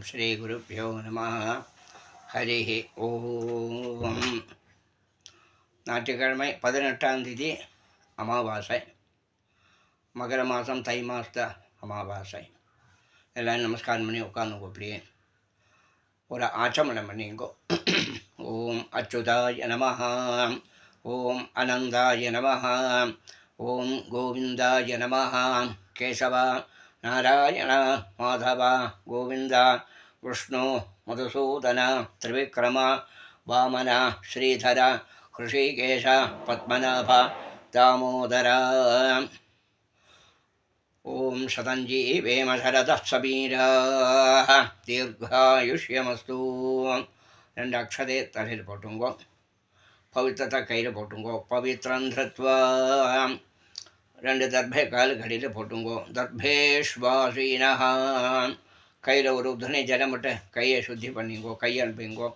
ஸ்ரீகுருப்போ நம. ஹரி ஓம். ஞாயிற்றுக்கிழமை 18ஆம் தேதி அமாவாசை, மகர மாதம் தை மாத அமாவாசை. எல்லோரும் நமஸ்காரம் பண்ணி உட்காந்துங்கோ. அப்படியே ஒரு ஆச்சமனம் பண்ணிங்கோ. ஓம் அச்சுதாய நமஹ, ஓம் அனந்தாய நமஹ, ஓம் கோவிந்தாய நமஹ. கேசவா நாராயண மாதவ கோவிந்த விஷ்ணு மதுசூதன திரிவிக்ரம வாமன ஸ்ரீதர ஹிருஷிகேஷ பத்மநாப தாமோதர. ஓம் சதஞ்சீவேம சரதः சபீராः தீர்காயுஷ்யமஸ்து. 2 அக்ஷதே தலையில் போட்டுங்கோ. பவித்திரத்தை கையில் போட்டுங்கோ. பவித்ரம் திருத்வா 2 தர்பே கால் கடியில் போட்டுங்கோ. தர்பேஷ்வாசீனஹ. கையில் ஒரு உத்தனை ஜலம் விட்டு கையை சுத்தி பண்ணிங்கோ. கையை அனுப்பிங்கோ.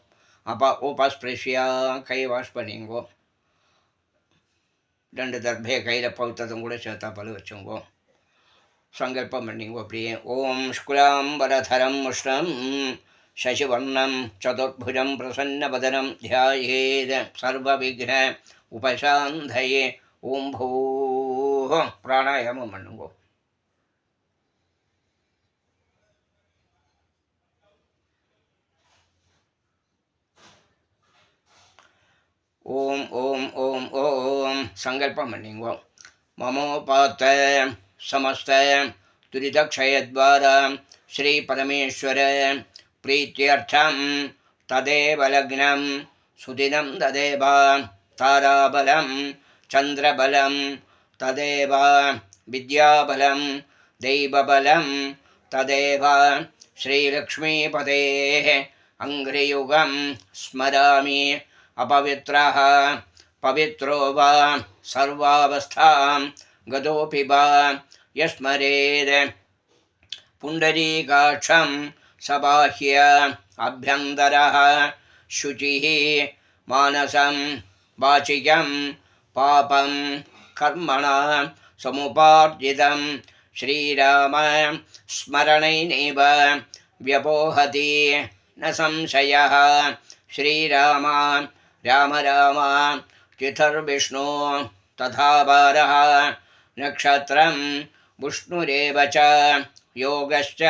அப்பா ஓபாஸ்பிரேஷியா கையை வாஷ் பண்ணிங்கோ. 2 தர்பே கையில் பவித்திரத்தும் கூட சேர்த்தா பல வச்சுங்கோ. சங்கல்பம் பண்ணிங்கோ. அப்படியே ஓம் சுக்லாம்பரதரம் முஷ்ணம் சசிவர்ணம் சதுர்புஜம் பிரசன்னவதனம் தியாயேத் சர்வவிக்ன உபசாந்தயே. ஓம் பூ பிராணாயாமம் பண்ணுங்கோ. ஓம் ஓம் ஓம் ஓம் சங்கல்பம் பண்ணிங்கோ. மமோபாத்த समस्त दुरितक्षयद्वारा श्री परमेश्वर प्रीत्यर्थं तदेव लग्नं सुदिनं तदेव ताराबलं चन्द्रबलं तदेव विद्याबलं दैवबलं तदेव श्रीलक्ष्मीपतेः अङ्घ्रियुगं स्मरामि. अपवित्रः पवित्रो वा सर्वावस्थां गतोऽपि वा यस्मरेद् पुण्डरीकाक्षं सबाह्य अभ्यन्तरः शुचिः मानसं वाचिकं पापं कर्मणा समुपार्जितं श्रीराम स्मरणेनैव व्यपोहति न संशयः. श्रीराम राम राम चितर्विष्णु तथा वारः नक्षत्रं विष्णुरेव च योगश्च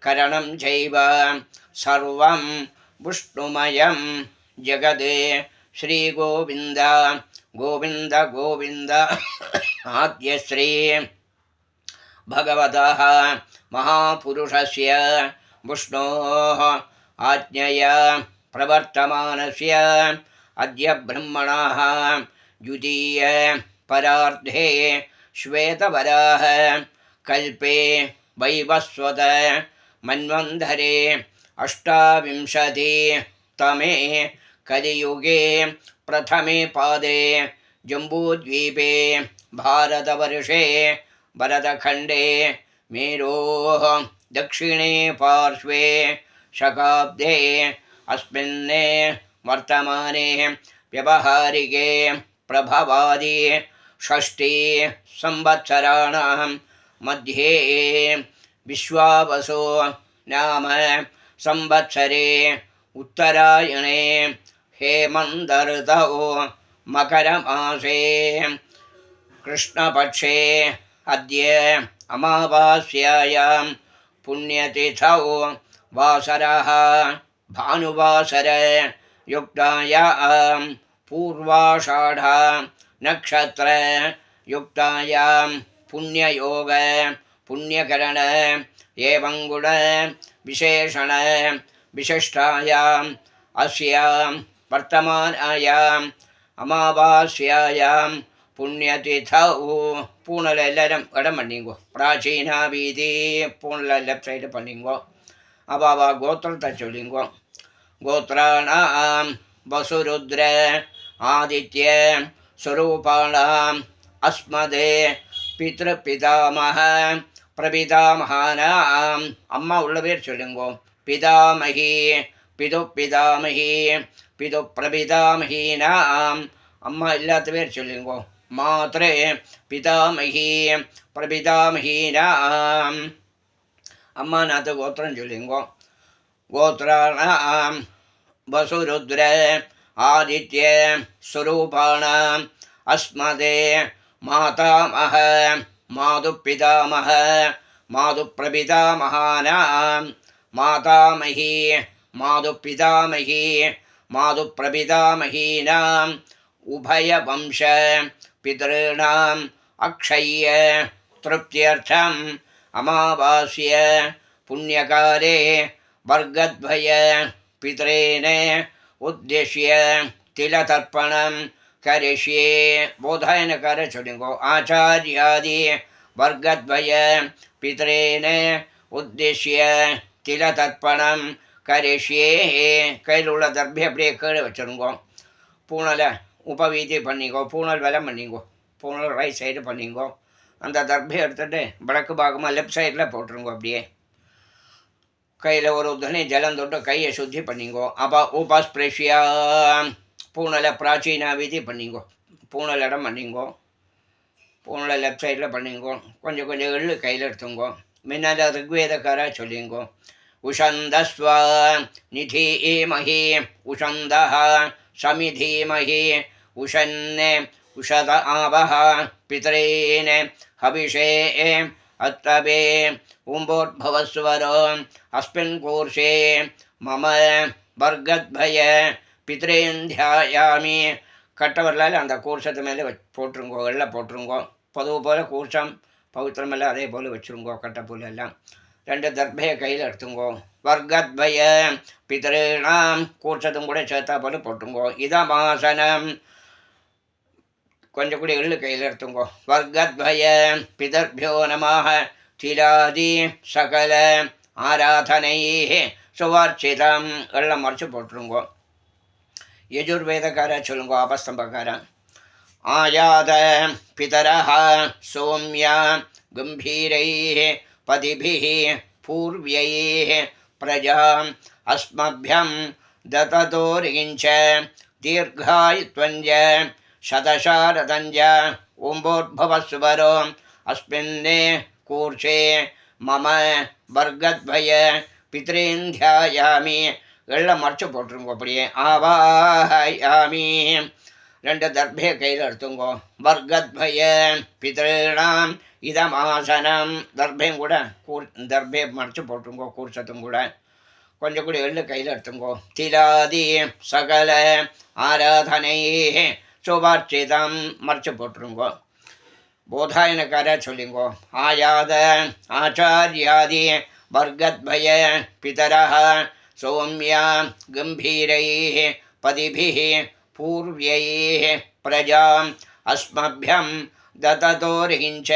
करणं चैव सर्वं विष्णुमयं जगदे. श्रीगोविन्द गोविन्द गोविन्द. आद्यश्री भगवतः महापुरुषस्य विष्णोः आज्ञया प्रवर्तमानस्य अद्य ब्रह्मणः द्वितीय परार्धे श्वेतवराह कल्पे वैवस्वत मन्वन्धरे 28 तमे कलियुगे प्रथमे पादे जम्बूद्वीपे भारतवर्षे भरतखण्डे मेरोः दक्षिणे पार्श्वे शकाब्दे अस्मिन् वर्तमाने व्यवहारिके प्रभवादि 6 संवत्सराणां मध्ये विश्वावसो नाम संवत्सरे उत्तरायणे हेमन्तर्तौ मकरमासे कृष्णपक्षे अद्य अमावास्यायां पुण्यतिथौ वासरः भानुवासर युक्तायां पूर्वाषाढ़ नक्षत्र युक्तायां पुण्ययोग पुण्यकरण एवं गुण विशेषण विशिष्टायां अस्यां वर्तमानायां अमावास्यायां पुण्यतिथौ पूनल एल्लரும் இடம் பண்ணிங்கோ. பிராச்சீனா வீதி பூனல லெஃப்ட் சைடு பண்ணிங்கோ. அவாவா கோத்திரத்தை சொல்லிங்கோ. गोत्राणां वसुरुद्र आदित्य स्वरूपाणां अस्मदे पितृपितामह प्रपितामहानां अम्मा उள்ள பேர் சொல்லுங்கோ. पितामही पितुपितामही पितुप्रपितामहीनां अम्मा இல்லாத பேர் சொல்லுங்கோ. मात्रे पितामही प्रपितामहीनां अम्मा नाथ गोत्रं சொல்லுங்கோ. गोत्राणां वसुरुद्र आदित्य स्वरूपाणाम् अस्मदे मातामह मातुपितामह मातुप्रपितामहानां मातामही मातुपितामही मातुप्रपितामहीनाम् उभयवंश पितॄणाम् अक्षय्य तृप्त्यर्थम् अमावास्य पुण्यकाले वर्गद्वय पितॄन् उद्देश्य तिलतर्पणं करिष्ये बोधायन कार्य चलिंगो आचार्यादि वर्गद्वय पितॄन् उद्देश्य तिलतर्पणं करिष्ये கையில் உள்ள தர்பி அப்படியே கீழே வச்சுருங்கோ பூனலை உபவீதி பண்ணிங்கோ பூனல் வெலை பண்ணிங்கோ பூனல் ரைட் சைடு பண்ணிங்கோ அந்த தர்பையை எடுத்துகிட்டு வடக்கு பாகமாக லெஃப்ட் சைடில் போட்டுருங்கோ அப்படியே கையில் ஒரு துணி ஜலம் தொட்டு கையை சுத்தி பண்ணிங்கோ அப்போ உபஸ்பிரேஷியா பூனலை பிராச்சீனா விதி பண்ணிங்கோ பூனல் இடம் பண்ணிங்கோ பூனலை லெஃப்ட் சைடில் பண்ணிங்கோ கொஞ்சம் கொஞ்சம் எள்ளு கையில் எடுத்துங்கோ முன்னால் ரிக்வேதக்காரா சொல்லிங்கோ உஷந்தஸ்வ நிதீமஹி உஷந்தः சமிதீமஹி உஷன்னே உஷத ஆவஹ பித்ரீன் ஹபிஷே அத்தபே உம்போத்பவஸ்வரோ அஸ்மின் கோர்ஷே மம வர்கத்பய பித்ரேன் தியாயாமி கட்டவர்களால் அந்த கூர்ஷத்து மேலே போட்டுருங்கோ எல்லாம் போட்டுருங்கோ பொதுவு போல் கூர்ஷம் பவித்திரம் எல்லாம் அதே போல் வச்சுருங்கோ கட்டப்பூல் எல்லாம் ரெண்டு தர்பையை கையில் எடுத்துங்கோ வர்கத்பய பிதॄணாம் கூர்ஷத்தும் கூட சேர்த்தா போல் போட்டுருங்கோ இதமாசனம் கொஞ்சம் கூட எள்ளு கையில் எடுத்துங்கோ வர்கத்பய பிதர்பியோ நமாக திலாதி சகல ஆராதனை சுவார்ச்சிதம் எல்லாம் மறைச்சு போட்டுருங்கோ யஜுர்வேதக்கார சொல்லுங்கோ ஆபஸ்தம்பக்காரன் ஆயாத பிதரஹ சோம்யா கம்பீரைः பதிபிः பூர்வ்யைः பிரஜாம் அஸ்மभ्यं दततोरिञ्च दीर्घायुत्वञ्च शतशारदञ्च ओम्बोद्भवस्वरो अस्मिन् कूर्षे मम वर्गद्वय पितॄन् ध्यायामि எல்லாம் மறைச்சு போட்டுருங்கோ அப்படியே ஆவாயாமி ரெண்டு தர்பையை கையில் எடுத்துங்கோ வர்கத்வய பிதॄணாம் இதமாசனம் தர்பையும் கூட தர்பையை மறைச்சு போட்டுருங்கோ கூர்ச்சத்தும் கூட கொஞ்சம் கூட எள்ளு கையில் எடுத்துங்கோ திலாதி சகல ஆராதனை சுபார்ச்சிதம் மறைச்சு போட்டுருங்கோ போதாயனக்கார சொல்லிங்கோ ஆயாத ஆச்சாரியாதி வர்கத்வய பிதரஹ சௌமியா கம்பீரைः பதிபிः பூர்வ்யைः பிரஜாம் அஸ்மभ्यं दततोरिञ्च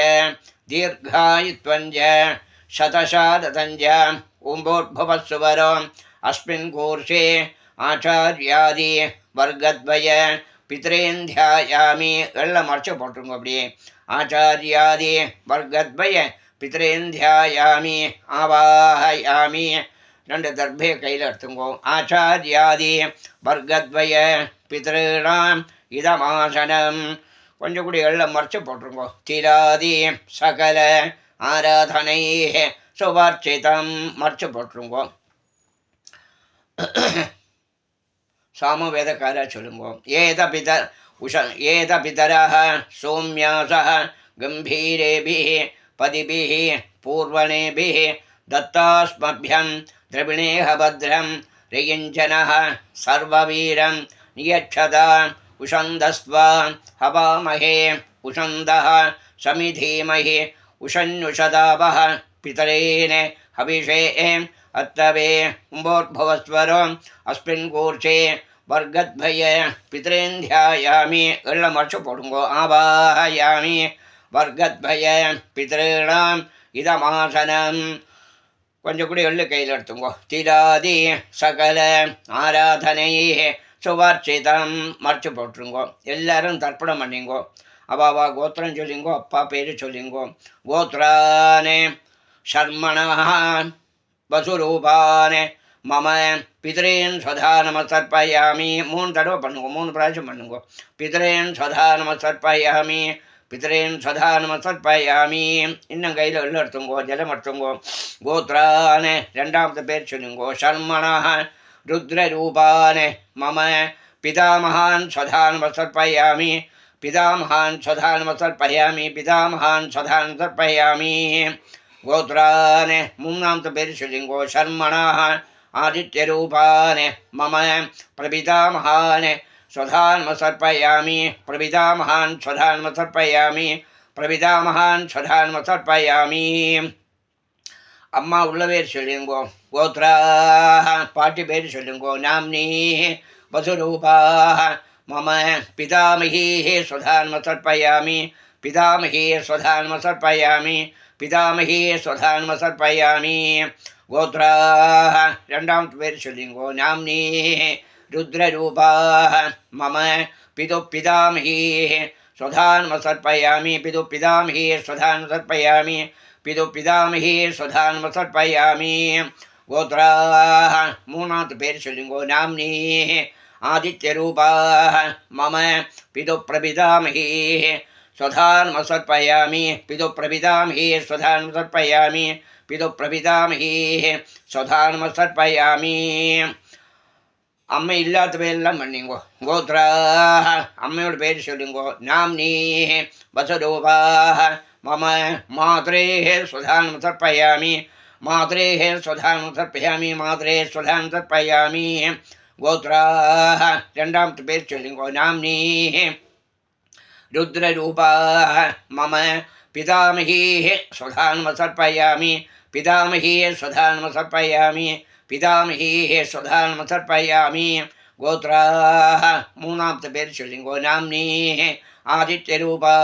दीर्घायुत्वञ्च शतशारदञ्च ओम्बोद्भवस्वरो अस्मिन् कूर्षे ஆச்சாரியாதி வர்கத்வய பித்ரேன் தியாயாமி எல்லாம் மறைச்சு போட்டுருங்க அப்படியே ஆச்சாரியாதி வர்கத்வய பித்ரேன் தியாயாமி ஆவாஹயாமி ரெண்டு தர்பையை கையில் எடுத்துங்கோ ஆச்சாரியாதி வர்கத்வய பிதॄணாம் இதமாசனம் கொஞ்சம் கூட எல்லாம் மறைச்சு போட்டுருங்கோ திலாதி சகல ஆராதனை சுபார்ச்சிதம் மறைச்சு போட்டுருங்கோ சாமவேதக்கார சொல்லுங்கோ ஏத பிதரஹ சோம்யாசः கம்பீரேபிः பதிபிः பூர்வணேபிः दत्तास्मभ्यं द्रविणेह भद्रं रयिञ्जनः सर्ववीरं नियच्छदा उषन्दस्त्वा हवामहे उषन्दः समिधीमहि उषन्नुषदावः पितरेण हविषे अत्तवे उम्बोद्भवस्वरो अस्मिन् कूर्षे वर्गद्वय पितरेन् ध्यायामि एल्लं मறைச்சு போடுங்கோ ஆவாஹயாமி वर्गद्वय पितॄणाम् இதமாசனம் கொஞ்சம் கூட எள்ளு கையில் எடுத்துங்கோ திலாதி சகல ஆராதனை சுவார்ச்சிதம் மறைச்சு போட்டுருங்கோ எல்லாரும் தர்ப்பணம் பண்ணிங்கோ அவாவா கோத்திரம் சொல்லிங்கோ அப்பா பேர் சொல்லிங்கோ கோத்ரானே சர்மணா வசுரூபானே மம பிதரேன் ஸ்வதா நமஸ்தர்ப்பயாமி 3 தடவை பண்ணுங்க 3 பிராവശ്யம் பண்ணுங்க பிதரேன் ஸ்வதா நமஸ்தர்ப்பயாமி பிதரேன் சதா நமசர்ப்பயாமி. இன்னும் கையில் வெள்ள எடுத்துங்கோ, ஜலம் எடுத்துங்கோ. கோத்ரானே ரெண்டாவது பேர் சொல்லுங்கோ. சர்மணா ருத்ரரூபானே மம பிதாமகான் சதா நமசர்ப்பயாமி. பிதாமகான் சதா நமசர்ப்பயாமி. பிதாமகான் சதா நமசர்ப்பயாமி. கோத்ரானே மூணாவது பேர் சொல்லுங்கோ. சர்மணா ஆதித்யரூபானே மம பிரபிதாமகானே स्वधान्मसर्पयामि. प्रविदामहान् स्वधान्मसर्पयामि. प्रविदामहान् स्वधान्मसर्पयामि. अम्मा उल्ल पेर सोल्लुंगो. गोत्रा पाटी पेर सोल्लुंगो. नाम्नी वसुरूपा मम पितामही स्वधान्मसर्पयामि. पितामही स्वधान्मसर्पयामि. पितामही स्वधान्मसर्पयामि. गोत्रा ரெண்டாவது பேர் சொல்லுங்கோ. नाम्नी रुद्ररूपा मम पितुः पितामही स्वधान्मसर्पयामि. पितुः पितामही स्वधान्मसर्पयामि. पितुः पितामही स्वधान्मसर्पयामि. गोत्रा மூணாவது பேர் சொல்லுங்கோ. नाम्नी आदित्यरूपा मम पितुः प्रपितामही स्वधान्मसर्पयामि. पितुः प्रपितामही स्वधान्मसर्पयामि. पितुः प्रपितामही स्वधान्मसर्पयामि. அம்மை இல்லாத பேரெல்லாம் பண்ணிங்கோ. கோத்ரா அம்மையோட பேர் சொல்லுங்கோ. நாம்னி வசரூபா மம மாத்ரே ஸ்வதானம் சர்ப்பயாமி. மாத்ரே ஸ்வதானம் சர்ப்பயாமி. மாத்ரே ஸ்வதானம் சர்ப்பயாமி. கோத்ரா ரெண்டாவது பேர் சொல்லுங்கோ. நாம்னி ருத்ரரூபா மம பிதாமகி ஸ்வதானம் சர்ப்பயாமி. பிதாமகி ஸ்வதானம் சர்ப்பயாமி. पितामही स्वधान्मसर्पयामि. गोत्रा மூணாவது பேர் சொல்லுங்கோ. नाम्नी आदित्यरूपा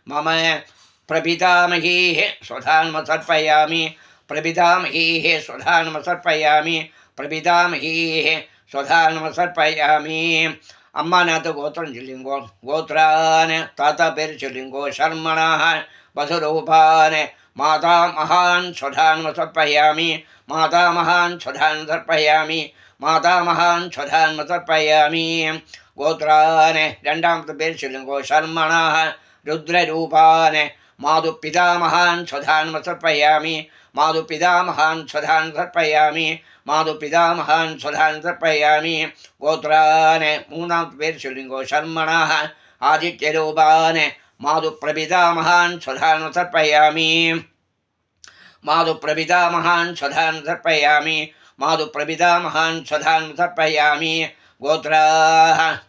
मम प्रपितामही स्वधान्मसर्पयामि. प्रपितामही स्वधान्मसर्पयामि. प्रपितामही स्वधान्मसर्पयामि. அம்மாநாத்து கோத்திரம் சொல்லுங்கோ. கோத்ரான் தாத்தா பேர் சொல்லுங்கோ. சர்மணா வசுரூபான் माता महान् स्वधान्मसर्पयामि. माता महान् स्वधान्मसर्पयामि. माता महान् स्वधान्मसर्पयामि. गोत्रान् ரெண்டாவது பேர் சொல்லுங்கோ. சர்மணா ருத்ரரூபான் मातु पितामहान् स्वधान्मसर्पयामि. मातु पितामहान् स्वधान्मसर्पयामि. मातु पितामहान् स्वधान्मसर्पयामि. गोत्रान् மூணாவது பேர் சொல்லுங்கோ. சர்மணா ஆதித்யரூபான் मातु प्रपितामहान् स्वधान्मसर्पयामि. मातु प्रपितामहान् स्वधान्मसर्पयामि. मातु प्रपितामहान् स्वधान्मसर्पयामि. गोत्रा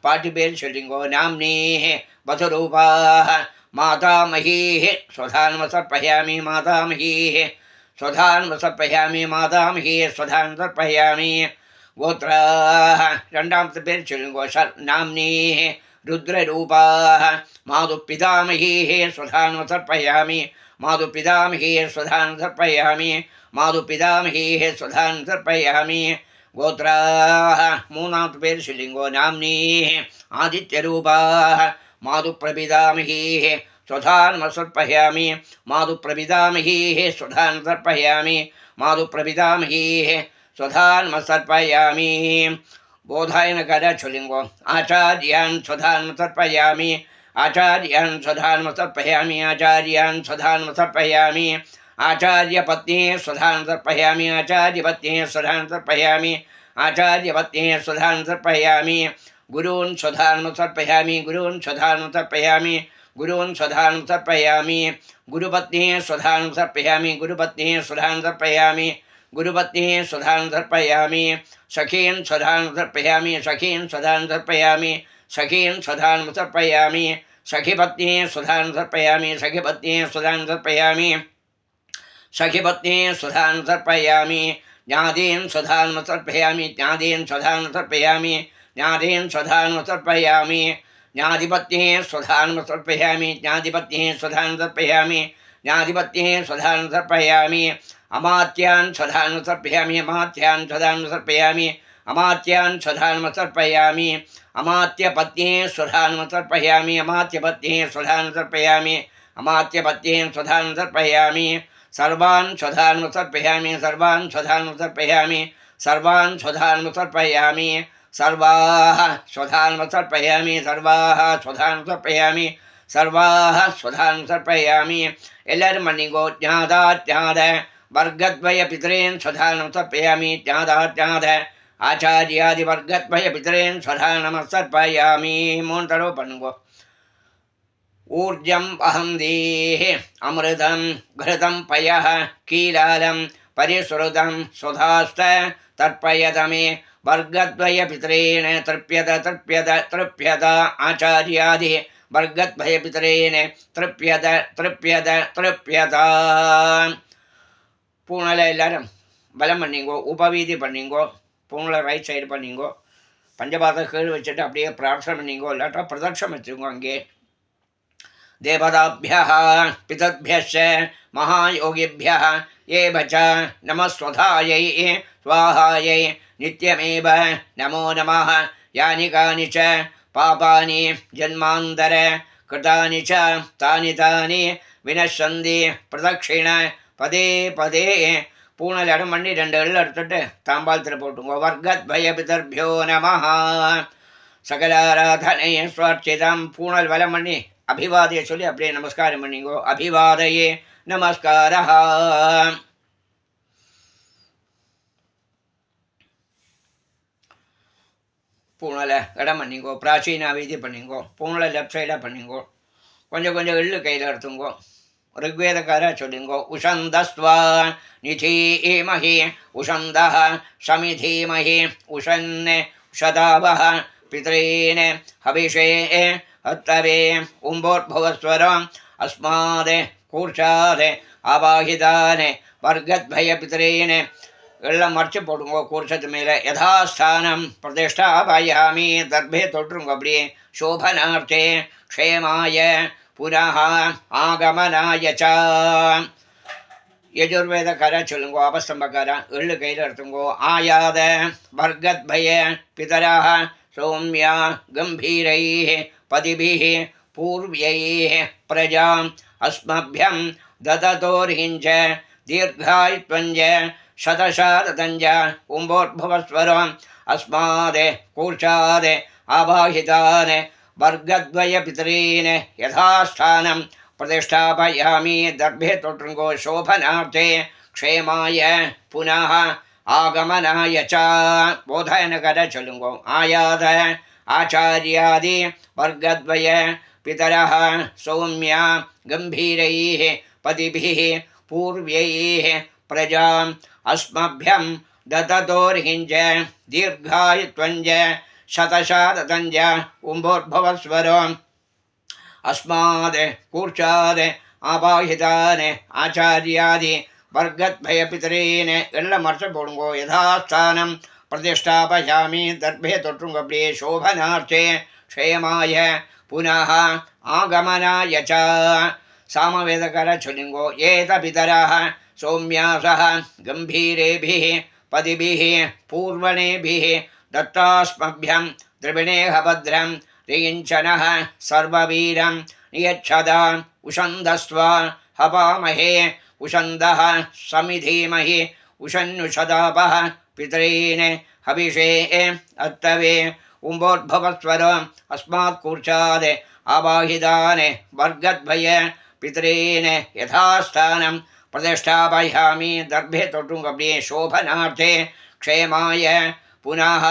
पाटी पेर सोल्लुंगो. नाम्नी वसुरूपा मातामही स्वधान्मसर्पयामि. मातामही स्वधान्मसर्पयामि. मातामही स्वधान्मसर्पयामि. गोत्रा ரெண்டாவது பேர் சொல்லுங்கோ. नाम्नी रुद्ररूपा मातु पितामही स्वधान्मसर्पयामि. मातु पितामही स्वधान्मसर्पयामि. मातु पितामही स्वधान्मसर्पयामि. गोत्रा மூணாவது பேர் சொல்லுங்கோ. नाम्नी आदित्यरूपा मातु प्रपितामही स्वधान्मसर्पयामि. मातु प्रपितामही स्वधान्मसर्पयामि. मातु प्रपितामही स्वधान्मसर्पयामि. बोधायन कदा चुलिंगो. आचार्यान् स्वधान्मसर्पयामि. आचार्यान् स्वधान्मसर्पयामि. आचार्यान् स्वधान्मसर्पयामि. आचार्यपत्नी स्वधान्मसर्पयामि. आचार्यपत्नी स्वधान्मसर्पयामि. आचार्यपत्नी स्वधान्मसर्पयामि. गुरून् स्वधान्मसर्पयामि. गुरून् स्वधान्मसर्पयामि. गुरून् स्वधान्मसर्पयामि. गुरुपत्नी स्वधान्मसर्पयामि. गुरुपत्नी स्वधान्मसर्पयामि. गुरुपत्नी स्वधान्मसर्पयामि. सखीन् स्वधान्मसर्पयामि. सखीन् स्वधान्मसर्पयामि. सखीन् स्वधान्मसर्पयामि. सखीपत्नी स्वधान्मसर्पयामि. सखीपत्नी स्वधान्मसर्पयामि. सखीपत्नी स्वधान्मसर्पयामि. ज्ञादीन् स्वधान्मसर्पयामि. ज्ञादीन् स्वधान्मसर्पयामि. ज्ञादीन् स्वधान्मसर्पयामि. ज्ञाधिपत्नी स्वधान्मसर्पयामि. ज्ञाधिपत्नी स्वधान्मसर्पयामि. ज्ञाधिपत्नी स्वधान्मसर्पयामि. अमात्यान् स्वधान्मसर्पयामि. अमात्यान् स्वधान्मसर्पयामि. अमात्यान् स्वधान्मसर्पयामि. अमात्यपत्नी स्वधान्मसर्पयामि. अमात्यपत्नी स्वधान्मसर्पयामि. अमात्यपत्नी स्वधान्मसर्पयामि. सर्वान् स्वधान्मसर्पयामि. सर्वान् स्वधान्मसर्पयामि. सर्वान् स्वधान्मसर्पयामि. सर्वाः स्वधान्मसर्पयामि. सर्वाः स्वधान्मसर्पयामि. सर्वाः स्वधान् सर्पयामि எல்லாரும் பண்ணிங்கோ ஜாதா ஜாத வர்க்கத்வய பிதரேன் स्वधानं सर्पयामि ஜாதா ஜாத ஆச்சாரியாதி வர்க்கத்வய பிதரேன் स्वधानं सर्पयामि மூணு தடவை பண்ணுங்கோ ऊर्जम् अहं देहे अमृतं घृतं पयः कीलालं परिश्रुतं सुधास्त तर्पयत मे वर्गद्वयपितरेण तृप्यत तृप्यत तृप्यत आचार्यादि वर्गद्वयपितरेण तृप्यत तृप्यत तृप्यत பூனலை எல்லாரும் பலம் பண்ணிங்கோ உபவீதி பண்ணிங்கோ பூனலை ரைட் சைடு பண்ணிங்கோ பஞ்சபாத கீழ் வச்சுட்டு அப்படியே பிரார்த்தனை பண்ணிங்கோ இல்லாட்டா பிரதட்சம் வச்சுக்கோ அங்கே देवताभ्यः पितृभ्यश्च महायोगिभ्यः एव च नमः स्वधायै स्वाहायै नित्यमेव नमो नमः यानि कानि च पापानि जन्मान्तर कृतानि च तानि तानि विनश्यन्ति प्रदक्षिण पदे पदे பூனல் இடம் பண்ணி 2 எள்ளு எடுத்துட்டு தாம்பாளத்தில் போட்டுங்க வர்க்கத்வயபிதர்பியோ நமः சகலாராதனை ஸ்வார்ச்சிதம் பூனல் வலம் பண்ணி அபிவாதையை சொல்லி அப்படியே நமஸ்காரம் பண்ணிங்கோ அபிவாதையே நமஸ்காரா பூனலை இடம் பண்ணிங்கோ பிராச்சீன வீதி பண்ணிங்கோ பூனலை லெஃப்ட் சைடாக பண்ணிங்கோ கொஞ்சம் கொஞ்சம் எள்ளு கையில் எடுத்துங்கோ ऋग्वेदकारा चुलिंगो उषंदस्वा निधीमहि उषंदः समिधीमहि उषन्ने उषदावः पितॄन् हविषे हत्तवे उम्बोद्भवस्वरम् अस्मादे कूर्चादे आवाहिताने वर्गद्भय पितॄन् எல்லாம் மறைச்சு போடுங்கோ கூர்ச்சத்து மேலே யதாஸ்தானம் பிரதிஷ்டாபயாமி தர்பே தொற்றுங்க அப்படியே சோபனார்த்தே க்ஷேமாய புனः ஆகமனாய ச யஜுர்வேதக்கார சொல்லுங்கோ அபஸ்தம்பக்கார எள்ளு கையில் எடுத்துங்கோ ஆயாத வர்கத்பய பிதராः சௌமியா கம்பீரைः பதிபிः பூர்வ்யைः பிரஜாம் அஸ்மभ्यं ददतोर्हिञ्च दीर्घायुत्वञ्च शतशारदञ्च उम्बोद्भवस्वरम् अस्मादे कूर्चादे आवाहितान् वर्गद्वयपितॄन् यथास्थानं प्रतिष्ठापयामि दर्भे तोट्रुङ्गो शोभनार्थे क्षेमाय पुनः आगमनाय च बोधयनकर चलुङ्गो आयात आचार्यादि वर्गद्वय पितरः सौम्या गम्भीरैः पतिभिः पूर्व्यैः प्रजाम् अस्मभ्यं ददतोर्हिञ्च दीर्घायुत्वञ्च शतशारदञ्च उम्बोद्भवस्वरम् अस्माद् कूर्चाद् आवाहितान् आचार्यादि वर्गद्भयपितॄन् एल्लम अर्थ पोडुंगो यथास्थानं प्रतिष्ठापयामि दर्भे तोट्रुंगो அப்படியே शोभनार्थे क्षेमाय पुनः आगमनाय च सामवेदकर चुलिंगो एत पितरः सौम्यासः गम्भीरेभिः पदिभिः पूर्वणेभिः दत्तास्मभ्यं द्रविणेह भद्रं रिञ्चनः सर्ववीरं नियच्छदा उषन्दस्वा हवामहे उषन्दः समिधीमहि उषन्नुषदापः पितॄन् हविषे अत्तवे उम्बोद्भवस्वरम् अस्मात् कूर्चाद् आवाहितान् वर्गद्भय पितॄन् यथास्थानं प्रतिष्ठापयामि दर्भे तोट्रुंगो அப்படியே शोभनार्थे क्षेमाय पुनः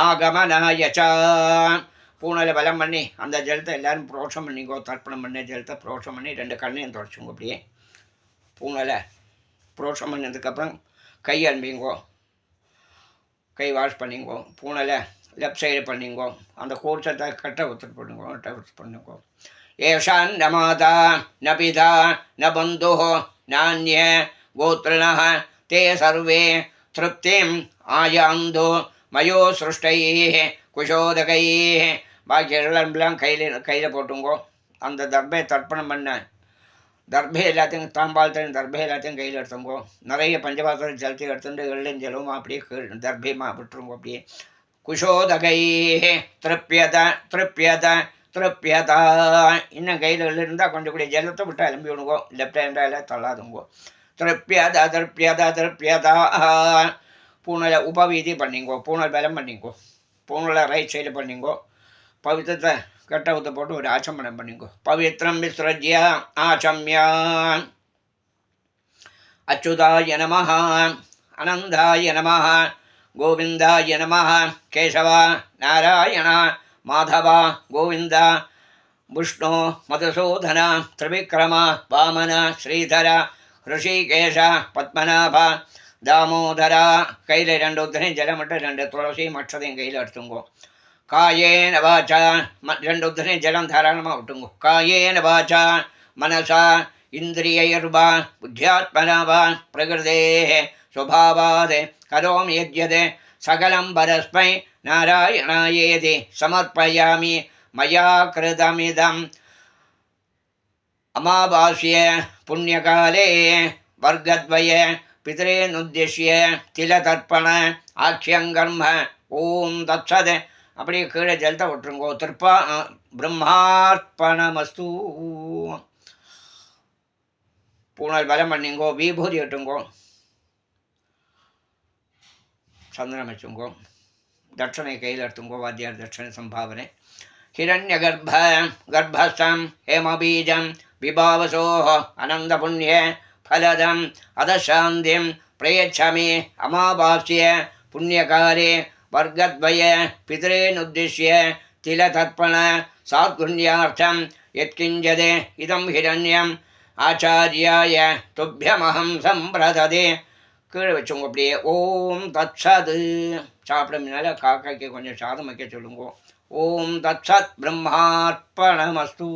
आगमनाय च பூனலை பலம் பண்ணி அந்த ஜலத்தை எல்லாரும் புரோஷம் பண்ணிங்கோ தர்ப்பணம் பண்ண ஜலத்தை புரோஷம் பண்ணி 2 கண்ணையும் தொடச்சுங்க அப்படியே பூனலை புரோஷம் பண்ணதுக்கப்புறம் கை அனுப்பிங்கோ கை வாஷ் பண்ணிங்கோ பூனலை லெஃப்ட் சைடு பண்ணிங்கோ அந்த கூர்ச்சத்தை கட்டை ஒத்துட்டு பண்ணுங்கோ கட்டை ஒத்து பண்ணுங்கோ ஏஷான் ந மாதா ந பிதா ந பந்துः நான்ய கோத்ரிணः ते सर्वे तृप्तिम् आयान्तु मयो सृष्टैः कुशोदकैः பாக்கி எல்லாம் கையில் போட்டுங்கோ அந்த தர்பை தர்ப்பணம் பண்ண தர்பை எல்லாத்தையும் தாம்பாளத்தையும் தர்பை எல்லாத்தையும் கையில் எடுத்துங்கோ நிறைய பஞ்சபாத்திரம் ஜலத்தையும் எடுத்துட்டு எள்ளும் ஜலமும் அப்படியே தர்பையுமா விட்டுருங்கோ அப்படியே குஷோதகைः திருப்பியத திருப்பியத திருப்பியதா இன்னும் கையில் எள்ளு இருந்தால் கொஞ்சம் கூட ஜலத்தை விட்டு அலம்பி விடுங்கோ லெஃப்ட் ஹேண்டால் தள்ளாதுங்கோ திருப்பியத திருப்பியத திருப்பியதா பூனலை உபவீதி பண்ணிங்கோ பூனல் பலம் பண்ணிங்கோ பூனலை ரைட் சைடு பண்ணிங்கோ பவித்திரத்தை கட்டவுத்தை போட்டு ஒரு ஆச்சமனம் பண்ணிக்கோ. பவித்ரம் விஸ்ரஜ்ய ஆச்சம்யா அச்சுதாய நமஹ அனந்தாய நமஹ கோவிந்தாய நமஹ கேசவ நாராயண மாதவ கோவிந்த விஷ்ணு மதுசூதன திரிவிக்ரம வாமன ஸ்ரீதர ரிஷிகேஷ பத்மநாப தாமோதர. கையில் 2 உத்தரையும் ஜலமிட்டு 2 துளசியும் மற்றதையும் கையில் எடுத்துங்கோ. காயேன வாச்சா 2 உத்தரையும் ஜலம் தாராளமாக விட்டுங்கோ. காயேன வாச்சா மனசா இந்திரியைர்வா புத்தியாத்மனா வா பிரகிருதே சுபாவாத் கரோமி யஜ்யதே சகலம் பரஸ்மை நாராயணாயேதி சமர்ப்பயாமி மயா கிருதமிதம். அமாவாஸ்ய புண்ணியகாலே வர்க்கத்வய பிதரேனுத்திஷ்ய திலதர்ப்பண ஆக்ஷியங்கர்ம ஓம் தத்சத். அப்படியே கீழே ஜலத்தை விட்டுருங்கோ. பிரம்மார்ப்பணமஸ்து. பூனல் பலம் பண்ணிங்கோ. விபூதி விட்டுங்கோ. சந்திரம் வச்சுங்கோ. தட்சணை கையில் எடுத்துங்கோ. வாத்தியார் தட்சணை சம்பாவனை. ஹிரண்யகர்ப்ப கர்ப்பஸ்தம் ஹேமபீஜம் விபாவசோ அனந்தபுண்ணிய ஃபலதம் அதசாந்திம் பிரயச்சாமி அமாவாஸ்ய புண்ணியகாலே வர்க்கத்வய பிதரேனுத்திஷ்ய திலதர்ப்பண சாத்குண்யார்த்தம் யத்கிஞ்சதே இதம் ஹிரண்யம் ஆச்சாரியாய துப்பியமஹம் சம்பிரததே. கீழே வச்சுங்க. அப்படியே ஓம் தத்சத். சாப்பிட முன்னால் காக்காய்க்கு கொஞ்சம் சாதம் வைக்க சொல்லுங்க. ஓம் தத்சத் பிரம்மார்ப்பணமஸ்து.